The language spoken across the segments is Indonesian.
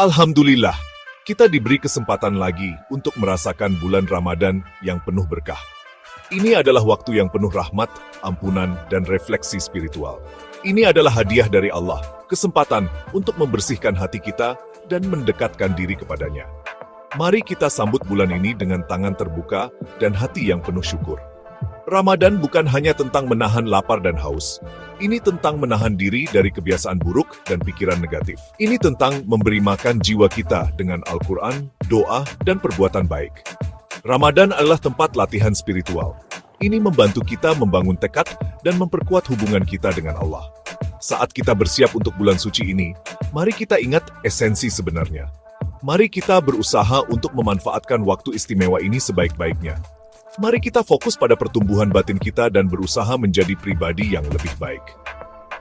Alhamdulillah, kita diberi kesempatan lagi untuk merasakan bulan Ramadan yang penuh berkah. Ini adalah waktu yang penuh rahmat, ampunan, dan refleksi spiritual. Ini adalah hadiah dari Allah, kesempatan untuk membersihkan hati kita dan mendekatkan diri kepadanya. Mari kita sambut bulan ini dengan tangan terbuka dan hati yang penuh syukur. Ramadan bukan hanya tentang menahan lapar dan haus. Ini tentang menahan diri dari kebiasaan buruk dan pikiran negatif. Ini tentang memberi makan jiwa kita dengan Al-Quran, doa, dan perbuatan baik. Ramadan adalah tempat latihan spiritual. Ini membantu kita membangun tekad dan memperkuat hubungan kita dengan Allah. Saat kita bersiap untuk bulan suci ini, mari kita ingat esensi sebenarnya. Mari kita berusaha untuk memanfaatkan waktu istimewa ini sebaik-baiknya. Mari kita fokus pada pertumbuhan batin kita dan berusaha menjadi pribadi yang lebih baik.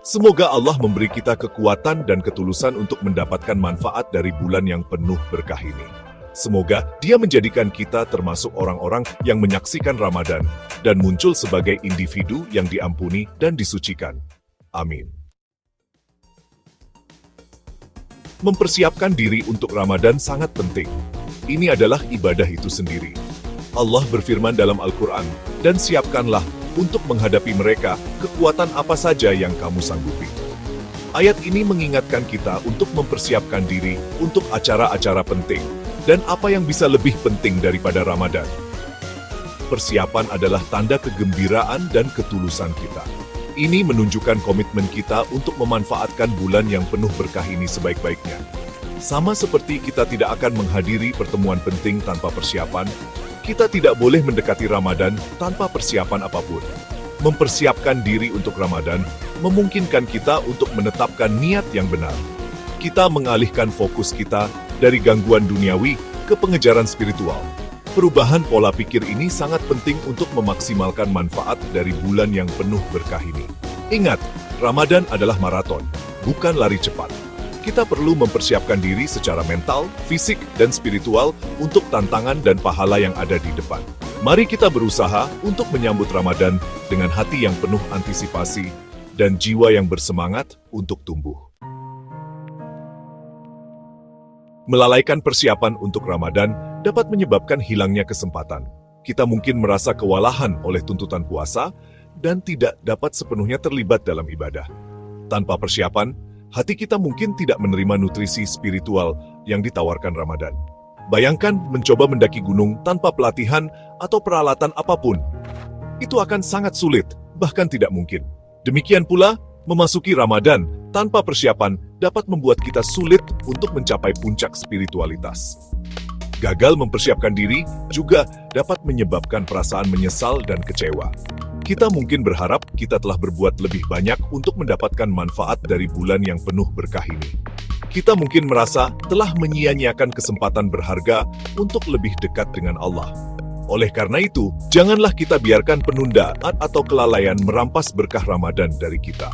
Semoga Allah memberi kita kekuatan dan ketulusan untuk mendapatkan manfaat dari bulan yang penuh berkah ini. Semoga Dia menjadikan kita termasuk orang-orang yang menyaksikan Ramadan dan muncul sebagai individu yang diampuni dan disucikan. Amin. Mempersiapkan diri untuk Ramadan sangat penting. Ini adalah ibadah itu sendiri. Allah berfirman dalam Al-Quran, dan siapkanlah untuk menghadapi mereka kekuatan apa saja yang kamu sanggupi. Ayat ini mengingatkan kita untuk mempersiapkan diri untuk acara-acara penting, dan apa yang bisa lebih penting daripada Ramadan. Persiapan adalah tanda kegembiraan dan ketulusan kita. Ini menunjukkan komitmen kita untuk memanfaatkan bulan yang penuh berkah ini sebaik-baiknya. Sama seperti kita tidak akan menghadiri pertemuan penting tanpa persiapan, kita tidak boleh mendekati Ramadan tanpa persiapan apapun. Mempersiapkan diri untuk Ramadan memungkinkan kita untuk menetapkan niat yang benar. Kita mengalihkan fokus kita dari gangguan duniawi ke pengejaran spiritual. Perubahan pola pikir ini sangat penting untuk memaksimalkan manfaat dari bulan yang penuh berkah ini. Ingat, Ramadan adalah maraton, bukan lari cepat. Kita perlu mempersiapkan diri secara mental, fisik, dan spiritual untuk tantangan dan pahala yang ada di depan. Mari kita berusaha untuk menyambut Ramadan dengan hati yang penuh antisipasi dan jiwa yang bersemangat untuk tumbuh. Melalaikan persiapan untuk Ramadan dapat menyebabkan hilangnya kesempatan. Kita mungkin merasa kewalahan oleh tuntutan puasa dan tidak dapat sepenuhnya terlibat dalam ibadah. Tanpa persiapan, hati kita mungkin tidak menerima nutrisi spiritual yang ditawarkan Ramadan. Bayangkan mencoba mendaki gunung tanpa pelatihan atau peralatan apapun. Itu akan sangat sulit, bahkan tidak mungkin. Demikian pula, memasuki Ramadan tanpa persiapan dapat membuat kita sulit untuk mencapai puncak spiritualitas. Gagal mempersiapkan diri juga dapat menyebabkan perasaan menyesal dan kecewa. Kita mungkin berharap kita telah berbuat lebih banyak untuk mendapatkan manfaat dari bulan yang penuh berkah ini. Kita mungkin merasa telah menyia-nyiakan kesempatan berharga untuk lebih dekat dengan Allah. Oleh karena itu, janganlah kita biarkan penundaan atau kelalaian merampas berkah Ramadan dari kita.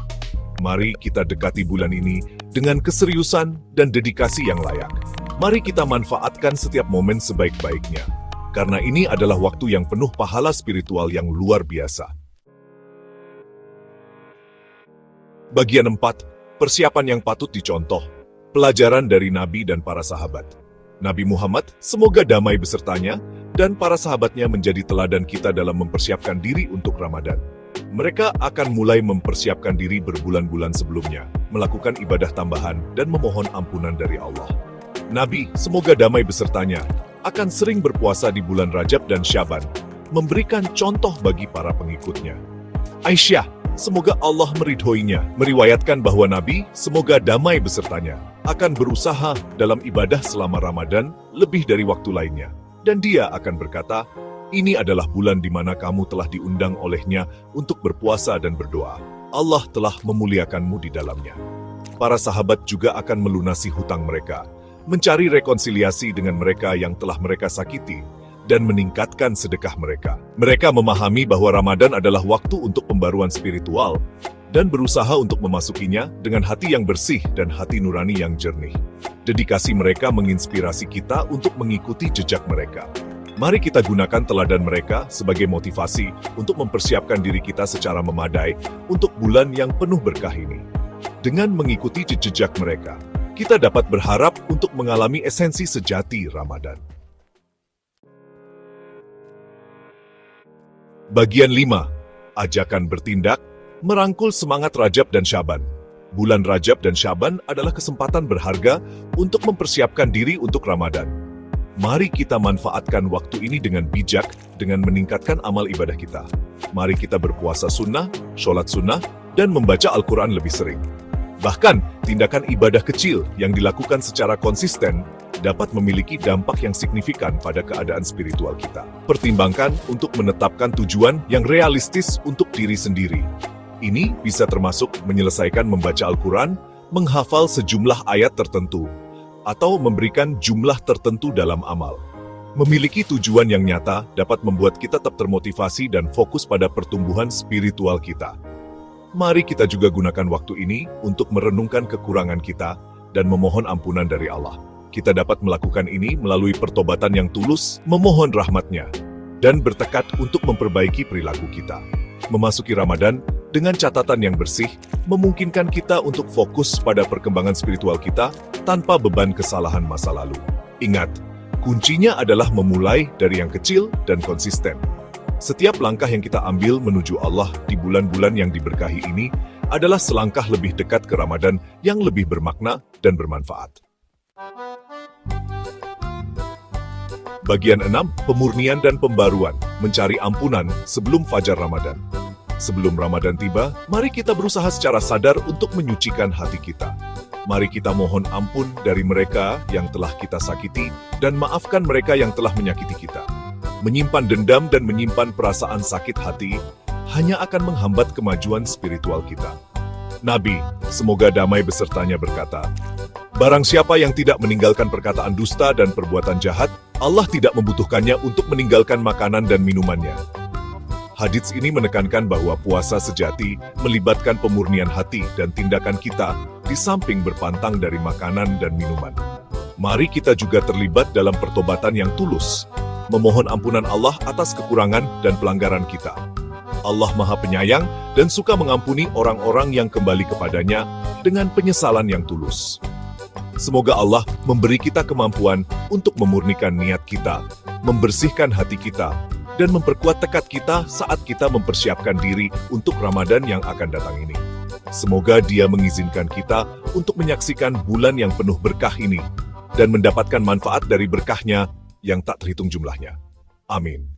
Mari kita dekati bulan ini dengan keseriusan dan dedikasi yang layak. Mari kita manfaatkan setiap momen sebaik-baiknya, karena ini adalah waktu yang penuh pahala spiritual yang luar biasa. Bagian 4. Persiapan yang patut dicontoh. Pelajaran dari Nabi dan para sahabat. Nabi Muhammad, semoga damai besertanya, dan para sahabatnya menjadi teladan kita dalam mempersiapkan diri untuk Ramadan. Mereka akan mulai mempersiapkan diri berbulan-bulan sebelumnya, melakukan ibadah tambahan, dan memohon ampunan dari Allah. Nabi, semoga damai besertanya, akan sering berpuasa di bulan Rajab dan Syaban, memberikan contoh bagi para pengikutnya. Aisyah, semoga Allah meridhoinya, meriwayatkan bahwa Nabi, semoga damai besertanya, akan berusaha dalam ibadah selama Ramadan lebih dari waktu lainnya. Dan dia akan berkata, ini adalah bulan di mana kamu telah diundang olehnya untuk berpuasa dan berdoa. Allah telah memuliakanmu di dalamnya. Para sahabat juga akan melunasi hutang mereka, mencari rekonsiliasi dengan mereka yang telah mereka sakiti, dan meningkatkan sedekah mereka. Mereka memahami bahwa Ramadan adalah waktu untuk pembaruan spiritual, dan berusaha untuk memasukinya dengan hati yang bersih dan hati nurani yang jernih. Dedikasi mereka menginspirasi kita untuk mengikuti jejak mereka. Mari kita gunakan teladan mereka sebagai motivasi untuk mempersiapkan diri kita secara memadai untuk bulan yang penuh berkah ini. Dengan mengikuti jejak mereka, kita dapat berharap untuk mengalami esensi sejati Ramadan. Bagian 5. Ajakan bertindak, merangkul semangat Rajab dan Syaban. Bulan Rajab dan Syaban adalah kesempatan berharga untuk mempersiapkan diri untuk Ramadan. Mari kita manfaatkan waktu ini dengan bijak, dengan meningkatkan amal ibadah kita. Mari kita berpuasa sunnah, sholat sunnah, dan membaca Al-Quran lebih sering. Bahkan, tindakan ibadah kecil yang dilakukan secara konsisten dapat memiliki dampak yang signifikan pada keadaan spiritual kita. Pertimbangkan untuk menetapkan tujuan yang realistis untuk diri sendiri. Ini bisa termasuk menyelesaikan membaca Al-Quran, menghafal sejumlah ayat tertentu, atau memberikan jumlah tertentu dalam amal. Memiliki tujuan yang nyata dapat membuat kita tetap termotivasi dan fokus pada pertumbuhan spiritual kita. Mari kita juga gunakan waktu ini untuk merenungkan kekurangan kita dan memohon ampunan dari Allah. Kita dapat melakukan ini melalui pertobatan yang tulus, memohon rahmat-Nya, dan bertekad untuk memperbaiki perilaku kita. Memasuki Ramadan dengan catatan yang bersih, memungkinkan kita untuk fokus pada perkembangan spiritual kita tanpa beban kesalahan masa lalu. Ingat, kuncinya adalah memulai dari yang kecil dan konsisten. Setiap langkah yang kita ambil menuju Allah di bulan-bulan yang diberkahi ini adalah selangkah lebih dekat ke Ramadan yang lebih bermakna dan bermanfaat. Bagian 6. Pemurnian dan pembaruan, mencari ampunan sebelum fajar Ramadan. Sebelum Ramadan tiba, mari kita berusaha secara sadar untuk menyucikan hati kita. Mari kita mohon ampun dari mereka yang telah kita sakiti dan maafkan mereka yang telah menyakiti kita. Menyimpan dendam dan menyimpan perasaan sakit hati hanya akan menghambat kemajuan spiritual kita. Nabi, semoga damai besertanya berkata, "Barang siapa yang tidak meninggalkan perkataan dusta dan perbuatan jahat, Allah tidak membutuhkannya untuk meninggalkan makanan dan minumannya." Hadits ini menekankan bahwa puasa sejati melibatkan pemurnian hati dan tindakan kita di samping berpantang dari makanan dan minuman. Mari kita juga terlibat dalam pertobatan yang tulus, memohon ampunan Allah atas kekurangan dan pelanggaran kita. Allah Maha Penyayang dan suka mengampuni orang-orang yang kembali kepadanya dengan penyesalan yang tulus. Semoga Allah memberi kita kemampuan untuk memurnikan niat kita, membersihkan hati kita, dan memperkuat tekad kita saat kita mempersiapkan diri untuk Ramadan yang akan datang ini. Semoga Dia mengizinkan kita untuk menyaksikan bulan yang penuh berkah ini dan mendapatkan manfaat dari berkahnya yang tak terhitung jumlahnya. Amin.